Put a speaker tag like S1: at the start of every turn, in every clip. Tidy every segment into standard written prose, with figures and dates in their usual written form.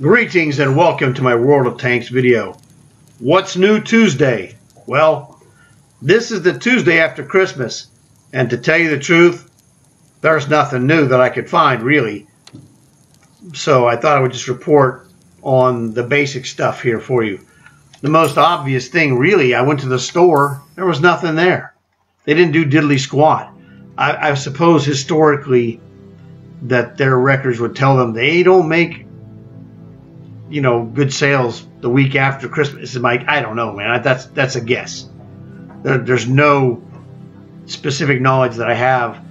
S1: Greetings and welcome to my World of Tanks video. What's new Tuesday? Well, this is the Tuesday after Christmas, and to tell you the truth, there's nothing new that I could find really. So I thought I would just report on the basic stuff here for you. The most obvious thing really, I went to the store, there was nothing there. They didn't do diddly squat. I suppose historically that their records would tell them they don't make, you know, good sales the week after Christmas. I don't know, man. That's a guess. There's no specific knowledge that I have.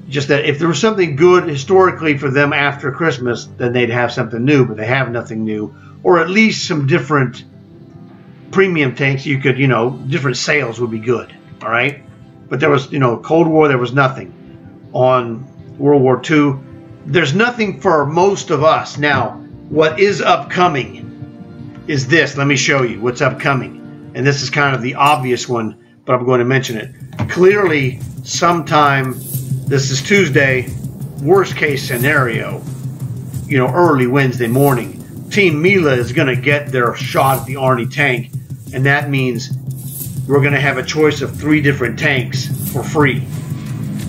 S1: Just that if there was something good historically for them after Christmas, then they'd have something new, but they have nothing new. Or at least some different premium tanks you could, you know, different sales would be good, all right? But there was, you know, Cold War, there was nothing. On World War II, there's nothing for most of us. Now, what is upcoming is this. Let me show you what's upcoming. And this is kind of the obvious one, but I'm going to mention it. Clearly, sometime, this is Tuesday, worst case scenario, you know, early Wednesday morning, Team Milla is going to get their shot at the Arnie tank, and that means we're going to have a choice of 3 different tanks for free.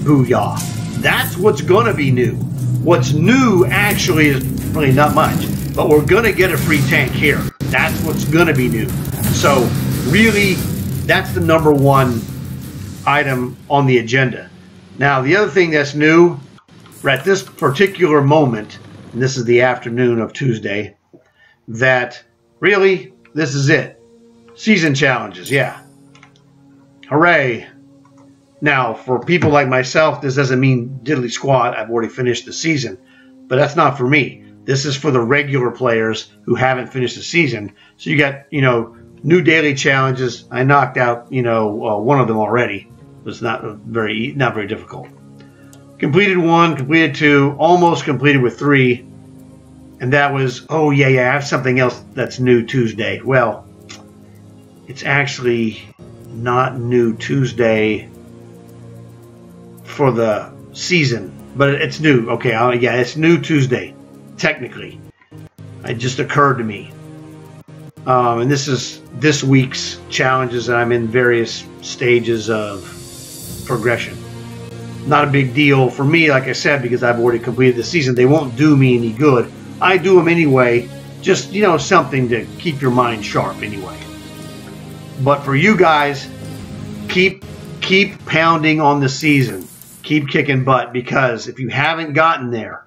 S1: Booyah. That's what's going to be new. What's new actually is really not much, but we're going to get a free tank here. That's what's going to be new. So really, that's the #1 item on the agenda. Now, the other thing that's new, at this particular moment, and this is the afternoon of Tuesday, that really, this is it. Season challenges, yeah. Hooray. Now, for people like myself, this doesn't mean diddly squat. I've already finished the season, but that's not for me. This is for the regular players who haven't finished the season. So you got, you know, new daily challenges. I knocked out, you know, one of them already. It was not very difficult. Completed 1, completed 2, almost completed with 3. And that was, oh yeah, I have something else that's new Tuesday. Well, it's actually not new Tuesday for the season, but it's new. Okay, yeah, it's new Tuesday, technically. It just occurred to me. And this is this week's challenges, and I'm in various stages of progression. Not a big deal for me, like I said, because I've already completed the season. They won't do me any good. I do them anyway, just, you know, something to keep your mind sharp anyway. But for you guys, keep pounding on the season. Keep kicking butt, because if you haven't gotten there,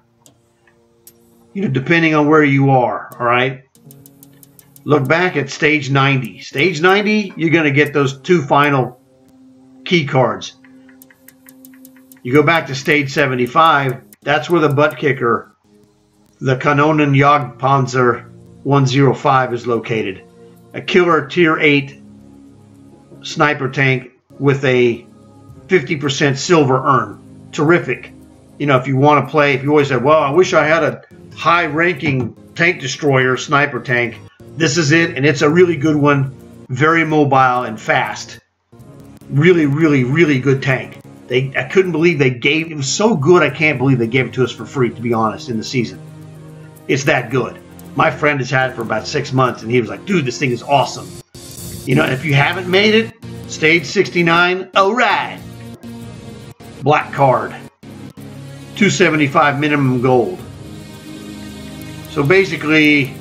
S1: you know, depending on where you are, all right, look back at stage 90. Stage 90, you're going to get those 2 final key cards. You go back to stage 75, that's where the butt kicker, the Kanonen Jagdpanzer 105 is located. A killer tier 8 sniper tank with a 50% silver urn. Terrific. You know, if you want to play, if you always say, well, I wish I had a high-ranking tank destroyer sniper tank, this is it, and it's a really good one. Very mobile and fast. Really, really, really good tank. I couldn't believe they gave it. Was so good, I can't believe they gave it to us for free, to be honest, in the season. It's that good. My friend has had it for about 6 months, and he was like, dude, this thing is awesome. You know, if you haven't made it, stage 69, all right. Black card. 275 minimum gold. So basically,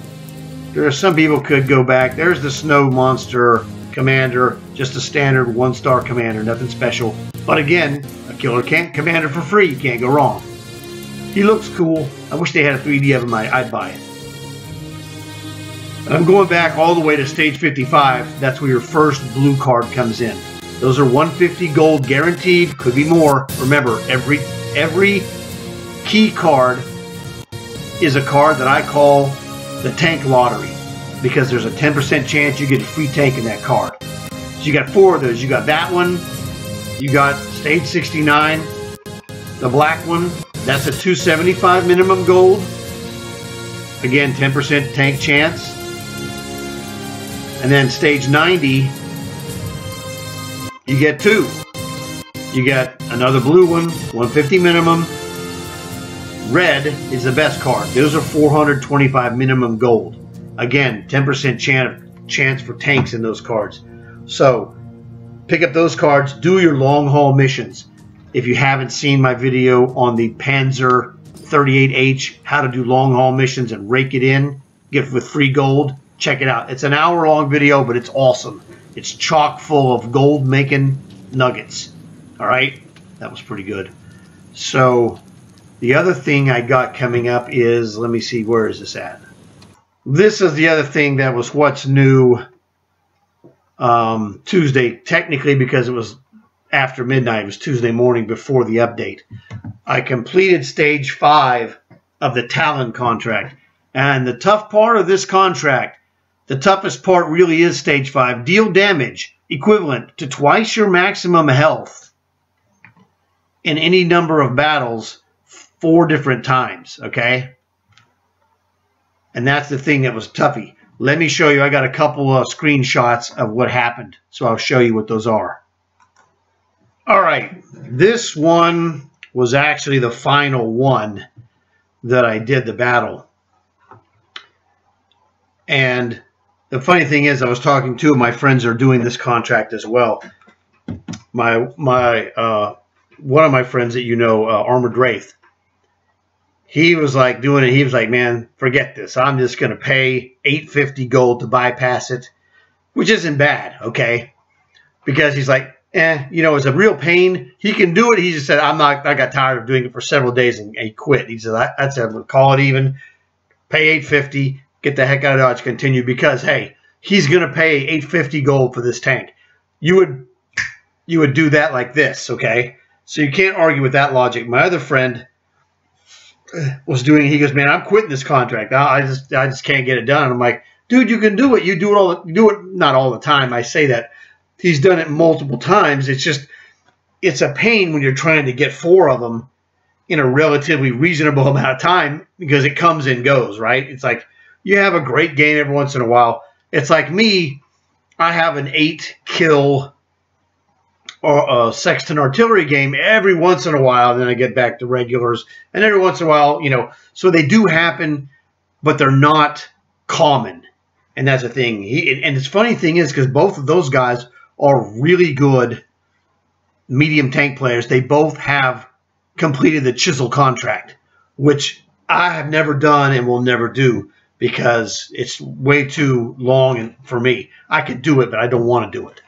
S1: there are some people could go back. There's the Snow Monster Commander, just a standard 1-star commander, nothing special. But again, a killer commander for free, you can't go wrong. He looks cool. I wish they had a 3D of him, I'd buy it. And I'm going back all the way to stage 55. That's where your first blue card comes in. Those are 150 gold guaranteed, could be more. Remember, every key card is a card that I call the tank lottery, because there's a 10% chance you get a free tank in that card. So you got 4 of those. You got that one, you got stage 69, the black one, that's a 275 minimum gold. Again, 10% tank chance. And then stage 90, you get 2. You get another blue one, 150 minimum. Red is the best card. Those are 425 minimum gold. Again, 10% chance for tanks in those cards. So pick up those cards. Do your long haul missions. If you haven't seen my video on the Panzer 38H, how to do long haul missions and rake it in, get with free gold, check it out. It's an hour-long video, but it's awesome. It's chock full of gold-making nuggets. All right? That was pretty good. So the other thing I got coming up is, let me see, where is this at? This is the other thing that was what's new Tuesday, technically because it was after midnight. It was Tuesday morning before the update. I completed stage 5 of the Talon contract. And the tough part of this contract, the toughest part really is stage 5. Deal damage equivalent to twice your maximum health in any number of battles 4 different times, okay? And that's the thing that was toughy. Let me show you. I got a couple of screenshots of what happened, so I'll show you what those are. All right, this one was actually the final one that I did the battle. And the funny thing is, I was talking to my friends are doing this contract as well. One of my friends that you know, Armored Wraith, he was like doing it. He was like, man, forget this. I'm just going to pay $850 gold to bypass it, which isn't bad, okay? Because he's like, you know, it's a real pain. He can do it. He just said, I got tired of doing it for several days and he quit. He said, that's it. We'll call it even. Pay $850. Get the heck out of Dodge, continue, because hey, he's gonna pay $850 gold for this tank. You would do that like this, okay? So you can't argue with that logic. My other friend was doing. He goes, man, I'm quitting this contract. I just can't get it done. And I'm like, dude, you can do it. You do it not all the time. I say that. He's done it multiple times. It's a pain when you're trying to get 4 of them in a relatively reasonable amount of time because it comes and goes, right? It's like, you have a great game every once in a while. It's like me, I have an 8-kill or a Sexton artillery game every once in a while, and then I get back to regulars. And every once in a while, you know, so they do happen, but they're not common. And that's the thing. And the funny thing is, because both of those guys are really good medium tank players, they both have completed the Chisel contract, which I have never done and will never do, because it's way too long for me. I could do it, but I don't want to do it.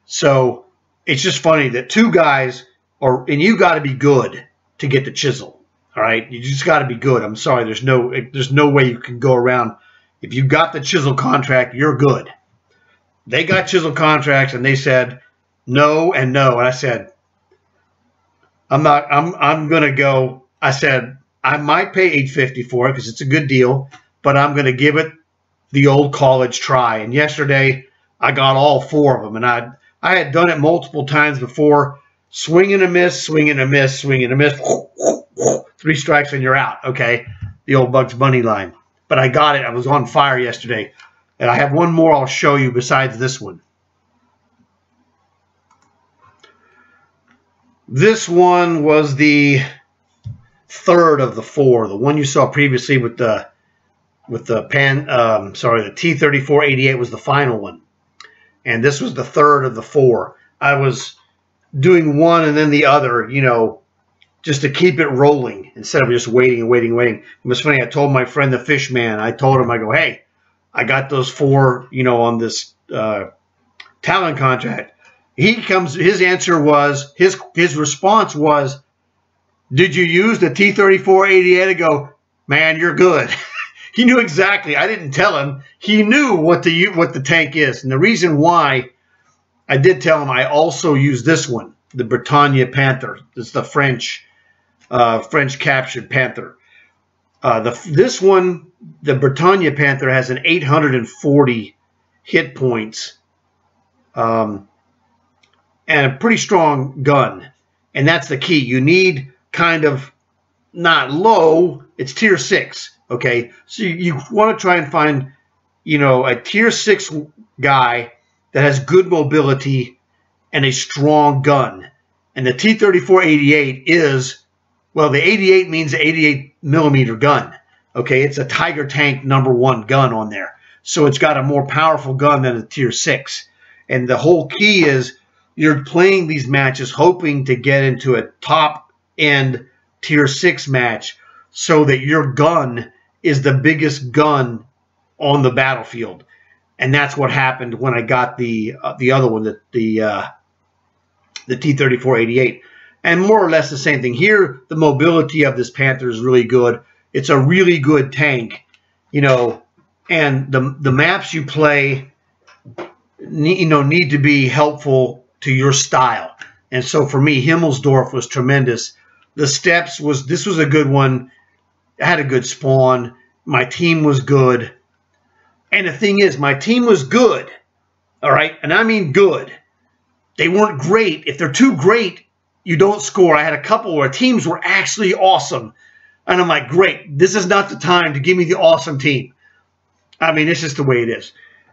S1: So it's just funny that 2 guys are, and you got to be good to get the Chisel. All right, you just got to be good. I'm sorry, there's no way you can go around. If you got the Chisel contract, you're good. They got Chisel contracts, and they said no and no, and I said, I'm gonna go. I said I might pay $850 for it because it's a good deal, but I'm going to give it the old college try. And yesterday, I got all 4 of them. And I had done it multiple times before. Swing and a miss, swing and a miss, swing and a miss. 3 strikes and you're out, okay? The old Bugs Bunny line. But I got it. I was on fire yesterday. And I have one more I'll show you besides this one. This one was the 3rd of the 4. The one you saw previously with the T-34-88 was the final one. And this was the 3rd of the 4. I was doing one and then the other, you know, just to keep it rolling instead of just waiting and waiting and waiting. It was funny. I told my friend the fish man, I told him, I go, hey, I got those 4, you know, on this Talon contract. His answer was, his response was, did you use the T-34-88? I go, man, you're good. He knew exactly. I didn't tell him. He knew what the tank is. And the reason why I did tell him, I also use this one, the Bretagne Panther. It's the French captured Panther. This one, the Bretagne Panther, has an 840 hit points and a pretty strong gun. And that's the key. You need kind of not low. It's tier 6. Okay, so you want to try and find, you know, a tier 6 guy that has good mobility and a strong gun. And the T-34-88 is Well, the 88 means the 88 millimeter gun. Okay, it's a Tiger Tank #1 gun on there. So it's got a more powerful gun than a Tier 6. And the whole key is you're playing these matches hoping to get into a top-end Tier 6 match so that your gun is the biggest gun on the battlefield. And that's what happened when I got the other one, the T-34-88. And more or less the same thing. Here, the mobility of this Panther is really good. It's a really good tank, you know, and the maps you play, need to be helpful to your style. And so for me, Himmelsdorf was tremendous. The Steppes this was a good one. I had a good spawn. My team was good. And the thing is, my team was good. All right? And I mean good. They weren't great. If they're too great, you don't score. I had a couple where teams were actually awesome. And I'm like, great, this is not the time to give me the awesome team. I mean, it's just the way it is.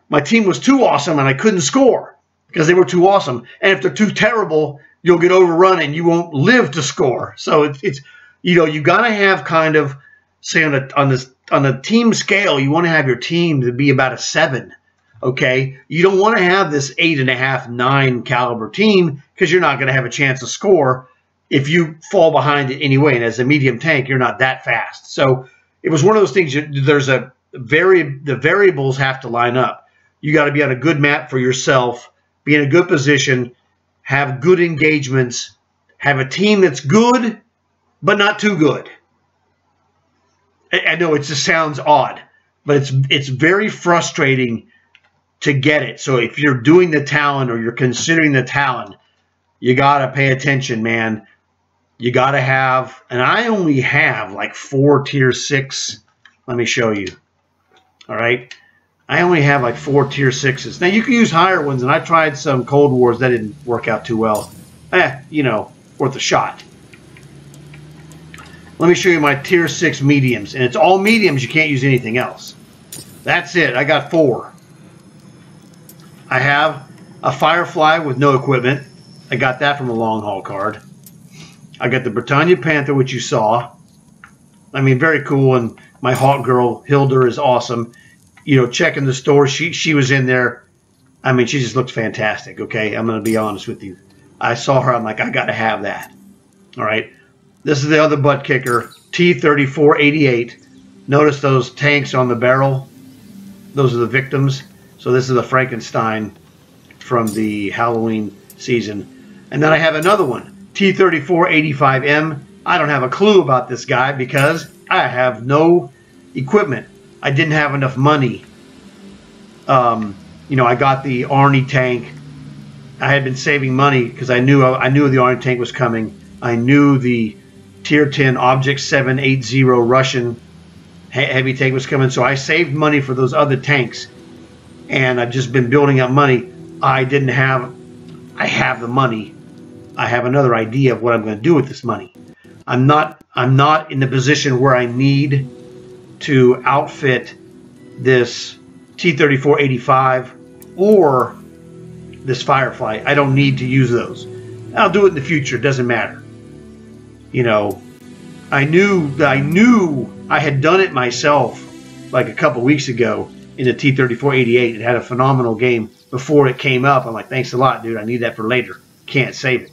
S1: My team was too awesome, and I couldn't score because they were too awesome. And if they're too terrible, you'll get overrun, and you won't live to score. So it's you got to have kind of, say, on the team scale, you want to have your team to be about a 7. Okay, you don't want to have this 8.5, 9 caliber team because you're not going to have a chance to score if you fall behind it anyway. And as a medium tank, you're not that fast. So it was one of those things. The variables have to line up. You got to be on a good map for yourself, be in a good position, have good engagements, have a team that's good but not too good. I know it just sounds odd, but it's very frustrating to get it. So if you're doing the Talon or you're considering the Talon, you got to pay attention, man. You got to have, and I only have like 4 Tier 6. Let me show you. All right. I only have like 4 Tier 6s. Now, you can use higher ones, and I tried some Cold Wars. That didn't work out too well. Worth a shot. Let me show you my Tier 6 mediums. And it's all mediums. You can't use anything else. That's it. I got 4. I have a Firefly with no equipment. I got that from a long haul card. I got the Britannia Panther, which you saw. I mean, very cool. And my Hawk Girl, Hildur, is awesome. Checking the store, she was in there. I mean, she just looked fantastic, okay? I'm going to be honest with you. I saw her. I'm like, I got to have that. All right. This is the other butt kicker, T-34-88. Notice those tanks on the barrel. Those are the victims. So this is the Frankenstein from the Halloween season. And then I have another one, T-34-85M. I don't have a clue about this guy because I have no equipment. I didn't have enough money. I got the Arnie tank. I had been saving money because I knew the Arnie tank was coming. I knew the Tier 10 Object 780 Russian heavy tank was coming. So I saved money for those other tanks. And I've just been building up money. I have the money. I have another idea of what I'm going to do with this money. I'm not in the position where I need to outfit this T-34-85 or this Firefly. I don't need to use those. I'll do it in the future. It doesn't matter. I knew I had done it myself like a couple weeks ago in the T-34-88. It had a phenomenal game before it came up. I'm like, thanks a lot, dude. I need that for later. Can't save it.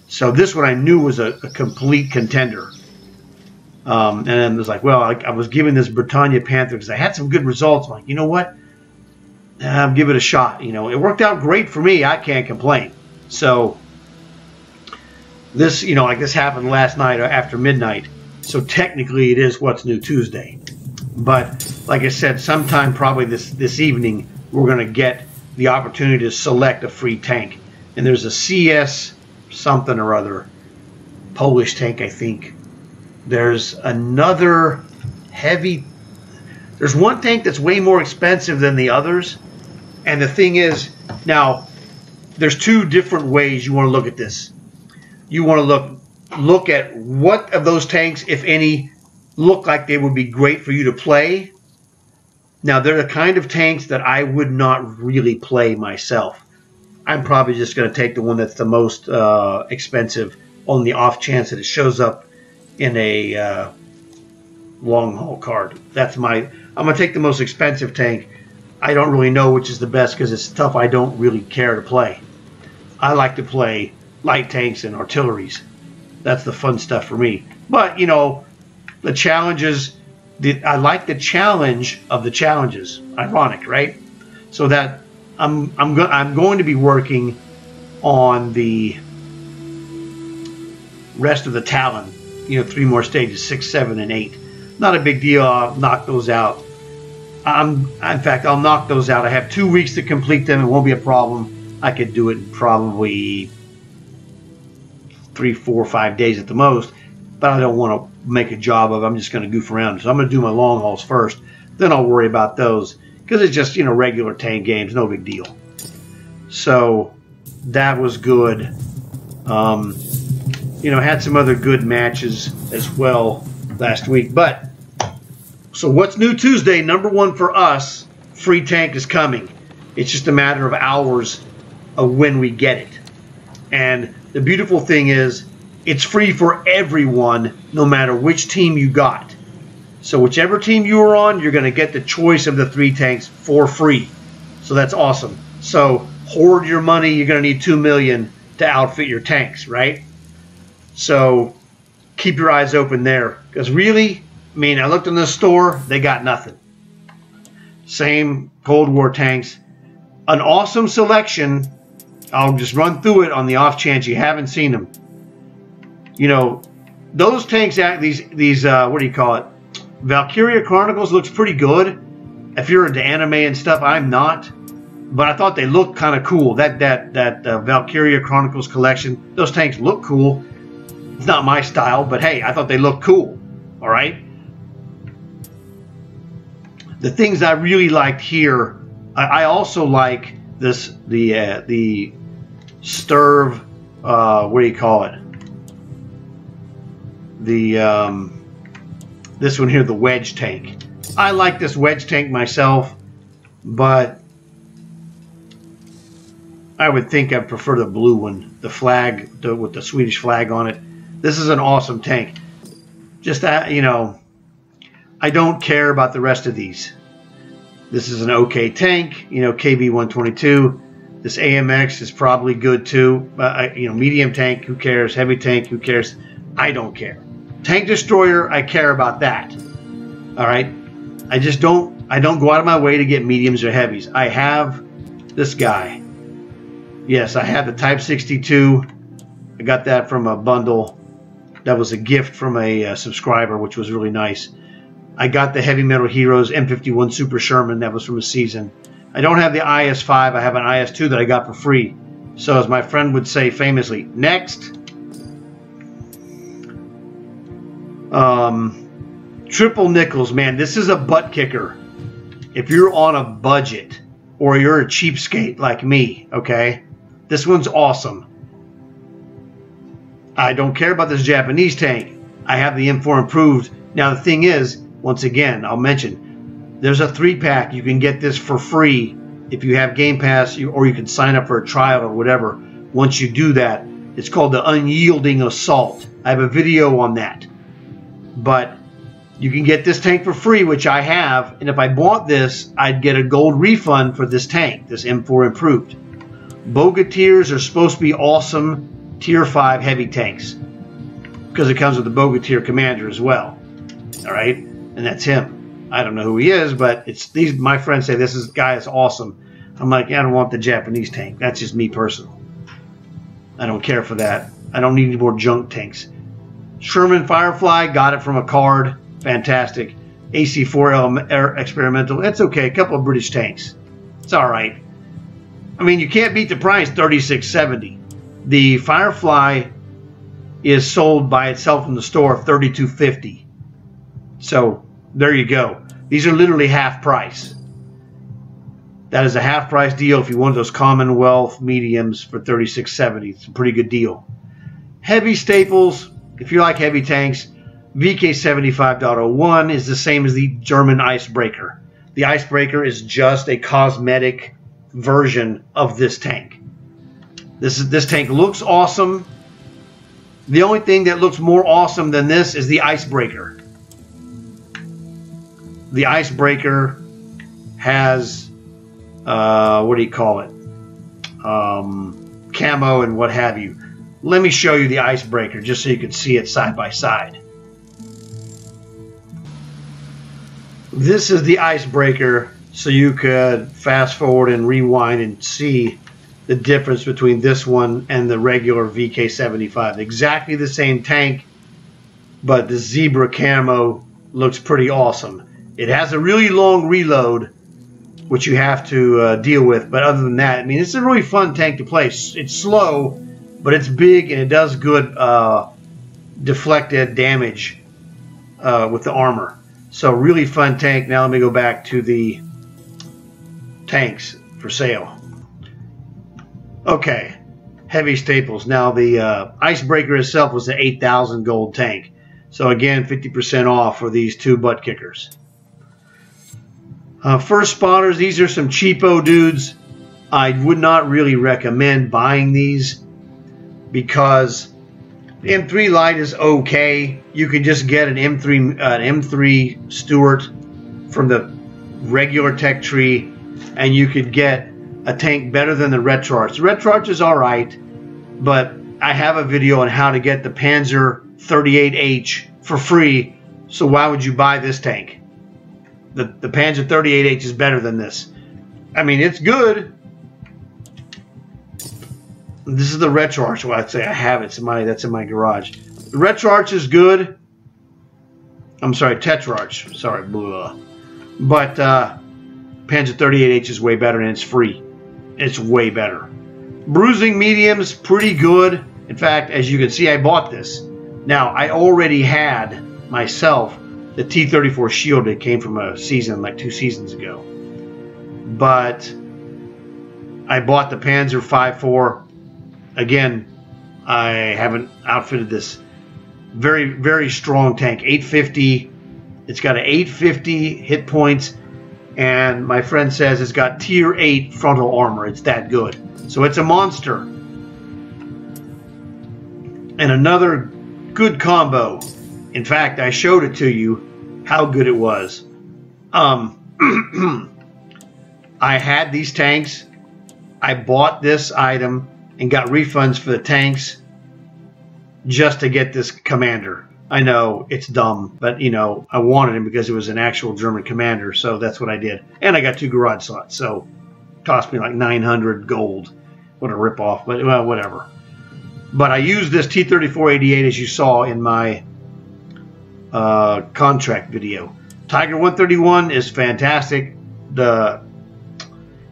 S1: So this one I knew was a complete contender. And then it was like, well, I was giving this Britannia Panther because I had some good results. I'm like, you know what? I'll give it a shot. It worked out great for me. I can't complain. So this, this happened last night after midnight. So technically it is What's New Tuesday. But like I said, sometime probably this evening, we're going to get the opportunity to select a free tank. And there's a CS something or other, Polish tank, I think. There's another heavy. There's one tank that's way more expensive than the others. And the thing is, now, there's 2 different ways you want to look at this. You want to look at what of those tanks, if any, look like they would be great for you to play. Now, they're the kind of tanks that I would not really play myself. I'm probably just going to take the one that's the most expensive on the off chance that it shows up in a long haul card. I'm gonna take the most expensive tank. I don't really know which is the best because it's stuff I don't really care to play. I like to play light tanks and artilleries. That's the fun stuff for me. But you know, the challenges. I like the challenge of the challenges. Ironic, right? So that I'm going to be working on the rest of the Talon. You know, 3 more stages, 6, 7, and 8. Not a big deal. I'll knock those out. In fact, I'll knock those out. I have 2 weeks to complete them. It won't be a problem. I could do it in probably 3, 4, 5 days at the most. But I don't want to make a job of it. I'm just going to goof around. So I'm going to do my long hauls first. Then I'll worry about those. Because it's just, you know, regular tank games. No big deal. So that was good. You know, had some other good matches as well last week. But, so what's new Tuesday? Number 1 for us, free tank is coming. It's just a matter of hours of when we get it. And the beautiful thing is, it's free for everyone, no matter which team you got. So whichever team you are on, you're going to get the choice of the 3 tanks for free. So that's awesome. So hoard your money. You're going to need $2 million to outfit your tanks, right? So keep your eyes open there. Because really, I mean, I looked in the store, they got nothing. Same Cold War tanks. An awesome selection. I'll just run through it on the off chance you haven't seen them. You know, those tanks, these what do you call it? Valkyria Chronicles looks pretty good. If you're into anime and stuff, I'm not. But I thought they looked kind of cool. That Valkyria Chronicles collection, those tanks look cool. It's not my style, but hey, I thought they looked cool. All right. The things I really liked here, I also like this the Sturv. What do you call it? This one here, the wedge tank. I like this wedge tank myself, but I would think I'd prefer the blue one, the flag with the Swedish flag on it. This is an awesome tank. Just that, you know, I don't care about the rest of these. This is an okay tank, you know, KB-122. This AMX is probably good too. You know, medium tank, who cares? Heavy tank, who cares? I don't care. Tank destroyer, I care about that. All right. I don't go out of my way to get mediums or heavies. I have this guy. Yes, I have the Type 62. I got that from a bundle. That was a gift from a subscriber, which was really nice. I got the Heavy Metal Heroes M51 Super Sherman. That was from a season. I don't have the IS-5. I have an IS-2 that I got for free. So as my friend would say famously, next. Triple nickels, man. This is a butt kicker. If you're on a budget or you're a cheapskate like me, okay? This one's awesome. I don't care about this Japanese tank. I have the M4 improved. Now the thing is, once again, I'll mention, there's a 3-pack. You can get this for free if you have Game Pass, or you can sign up for a trial or whatever. Once you do that, it's called the Unyielding Assault. I have a video on that. But you can get this tank for free, which I have. And if I bought this, I'd get a gold refund for this tank, this M4 improved. Bogatyrs are supposed to be awesome Tier 5 heavy tanks because it comes with the Bogatyr commander as well. All right, and that's him. I don't know who he is, but it's these. My friends say this guy is awesome. I'm like, I don't want the Japanese tank. That's just me personal. I don't care for that. I don't need any more junk tanks. Sherman Firefly, got it from a card. Fantastic. AC-4L experimental. It's okay. A couple of British tanks. It's all right. I mean, you can't beat the price, $36.70. The Firefly is sold by itself in the store for $32.50. So there you go. These are literally half price. That is a half price deal if you want those Commonwealth mediums for $36.70. It's a pretty good deal. Heavy staples, if you like heavy tanks, VK75.01 is the same as the German Icebreaker. The Icebreaker is just a cosmetic version of this tank. This tank looks awesome. The only thing that looks more awesome than this is the icebreaker. The icebreaker has, what do you call it? Camo and what have you. Let me show you the icebreaker just so you can see it side by side. This is the icebreaker, so you could fast forward and rewind and see the difference between this one and the regular VK75. Exactly the same tank, but the zebra camo looks pretty awesome. It has a really long reload, which you have to deal with, but other than that, I mean, it's a really fun tank to play. It's slow, but it's big and it does good deflected damage with the armor. So really fun tank. Now let me go back to the tanks for sale. Okay, heavy staples. Now the icebreaker itself was the 8,000 gold tank. So again, 50% off for these two butt kickers. First spawners, these are some cheapo dudes. I would not really recommend buying these because the M3 Lite is okay. You can just get an M3 Stuart from the regular tech tree, and you could get a tank better than the Retrarch. The Retrarch is alright, but I have a video on how to get the Panzer 38H for free, so why would you buy this tank? The Panzer 38H is better than this. I mean, it's good. This is the Retrarch. Well, I'd say I have it. That's in my garage. The Retrarch is good. I'm sorry, Tetrarch. Sorry, blah. But Panzer 38H is way better, and it's free. It's way better. Bruising mediums, pretty good. In fact, as you can see, I bought this. Now, I already had myself the T-34 Shield. It came from a season like 2 seasons ago. But I bought the Panzer 5.4. Again, I haven't outfitted this. Very, very strong tank. 850. It's got an 850 hit points. And my friend says it's got tier 8 frontal armor. It's that good. So it's a monster. And another good combo. In fact, I showed it to you how good it was. I had these tanks. I bought this item and got refunds for the tanks just to get this commander. I know it's dumb, but you know, I wanted him because it was an actual German commander, so that's what I did. And I got 2 garage slots, so it cost me like 900 gold. What a ripoff, but well, whatever. But I used this T-3488 as you saw in my contract video. Tiger 131 is fantastic. The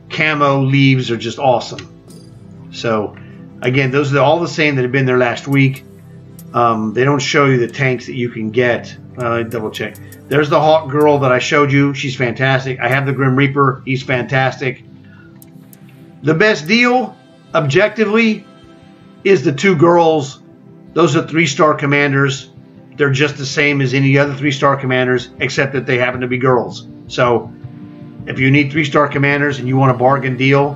S1: camo leaves are just awesome. So again, those are all the same that have been there last week. They don't show you the tanks that you can get. Double check. There's the Hawk Girl that I showed you. She's fantastic. I have the Grim Reaper. He's fantastic. The best deal, objectively, is the 2 girls. Those are 3-star commanders. They're just the same as any other 3-star commanders, except that they happen to be girls. So if you need 3-star commanders and you want a bargain deal,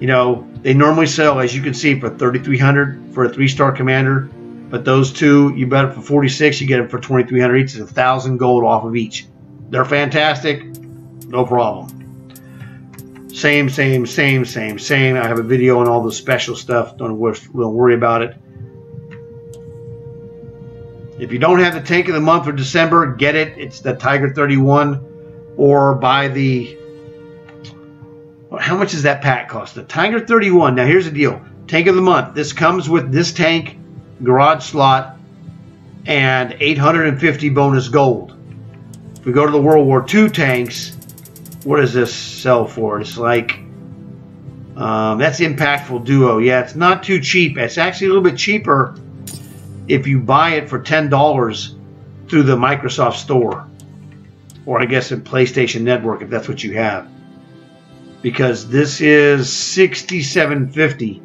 S1: you know, they normally sell, as you can see, for $3,300 for a 3-star commander. But those 2, you bet it for 46, you get them for 2,300 each. It's 1,000 gold off of each. They're fantastic. No problem. Same. I have a video on all the special stuff. Don't worry about it. If you don't have the tank of the month for December, get it. It's the Tiger 31, or buy the. How much does that pack cost? The Tiger 31. Now here's the deal. Tank of the month. This comes with this tank, garage slot, and 850 bonus gold. If we go to the World War II tanks, what does this sell for? It's like, that's Impactful Duo. Yeah, it's not too cheap. It's actually a little bit cheaper if you buy it for $10 through the Microsoft Store. Or I guess in PlayStation Network, if that's what you have. Because this is $67.50.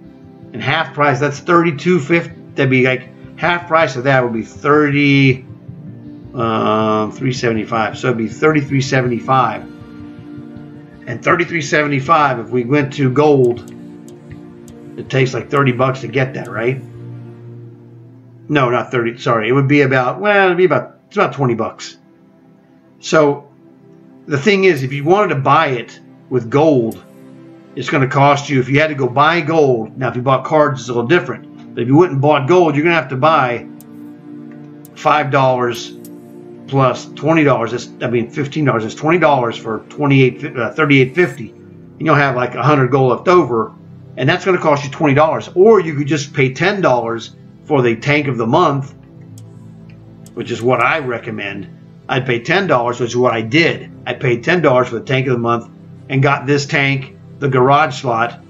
S1: And half price, that's $32.50. That'd be like half price of that would be $375. So it'd be $33.75. And $33.75, if we went to gold, it takes like $30 to get that, right? No, not 30. Sorry, it would be about, well, it's about 20 bucks. So the thing is, if you wanted to buy it with gold, it's going to cost you, if you had to go buy gold, now if you bought cards, it's a little different. But if you went and bought gold, you're going to have to buy $5 plus $20. That's, I mean, $15. That's $20 for $38.50. And you'll have like 100 gold left over, and that's going to cost you $20. Or you could just pay $10 for the tank of the month, which is what I recommend. I'd pay $10, which is what I did. I paid $10 for the tank of the month and got this tank, the garage slot,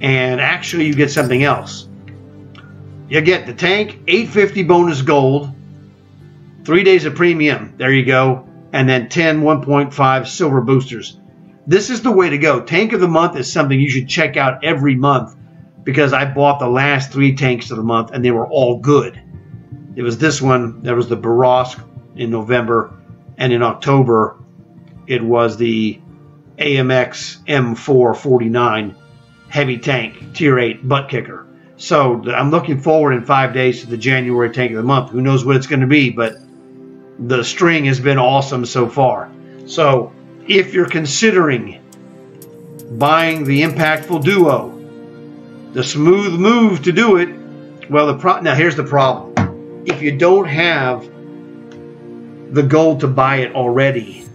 S1: and actually you get something else. You get the tank, $850 bonus gold, 3 days of premium, there you go, and then 10 1.5 silver boosters. This is the way to go. Tank of the month is something you should check out every month, because I bought the last 3 tanks of the month and they were all good. It was this one, there was the Barosk in November, and in October it was the AMX M449 heavy tank, tier 8 butt kicker. So I'm looking forward in 5 days to the January tank of the month. Who knows what it's going to be, but the string has been awesome so far. So if you're considering buying the Impactful Duo, the smooth move to do it, well, now here's the problem. If you don't have the gold to buy it already,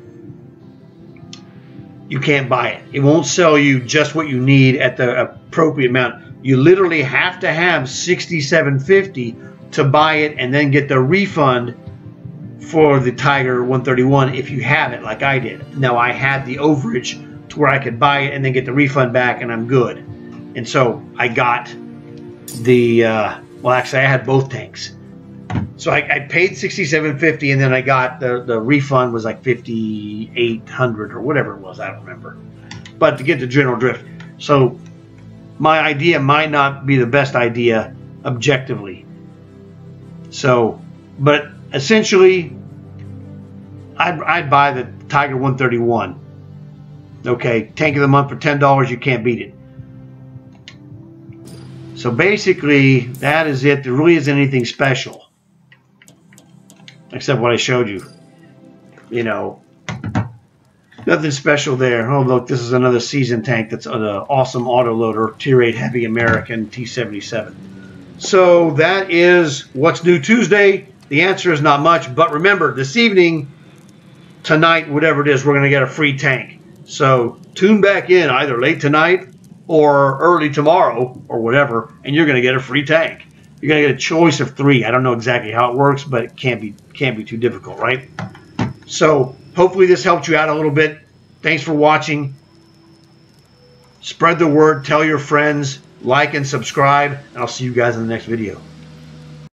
S1: you can't buy it. It won't sell you just what you need at the appropriate amount. You literally have to have $67.50 to buy it and then get the refund for the Tiger 131 if you have it, like I did. Now, I had the overage to where I could buy it and then get the refund back, and I'm good. And so I got the, well, actually I had both tanks. So I paid $67.50, and then I got the refund was like $5,800 or whatever it was. I don't remember. But to get the general drift. So my idea might not be the best idea objectively. So, but essentially, I'd buy the Tiger 131. Okay, tank of the month for $10. You can't beat it. So basically, that is it. There really isn't anything special, except what I showed you. You know, nothing special there. Oh, look, this is another season tank that's an awesome autoloader, Tier 8 Heavy American T77. So that is What's New Tuesday. The answer is not much, but remember, this evening, tonight, whatever it is, we're going to get a free tank. So tune back in either late tonight or early tomorrow or whatever, and you're going to get a free tank. You're going to get a choice of 3. I don't know exactly how it works, but it can't be too difficult, right? So hopefully this helped you out a little bit. Thanks for watching. Spread the word. Tell your friends. Like and subscribe. And I'll see you guys in the next video.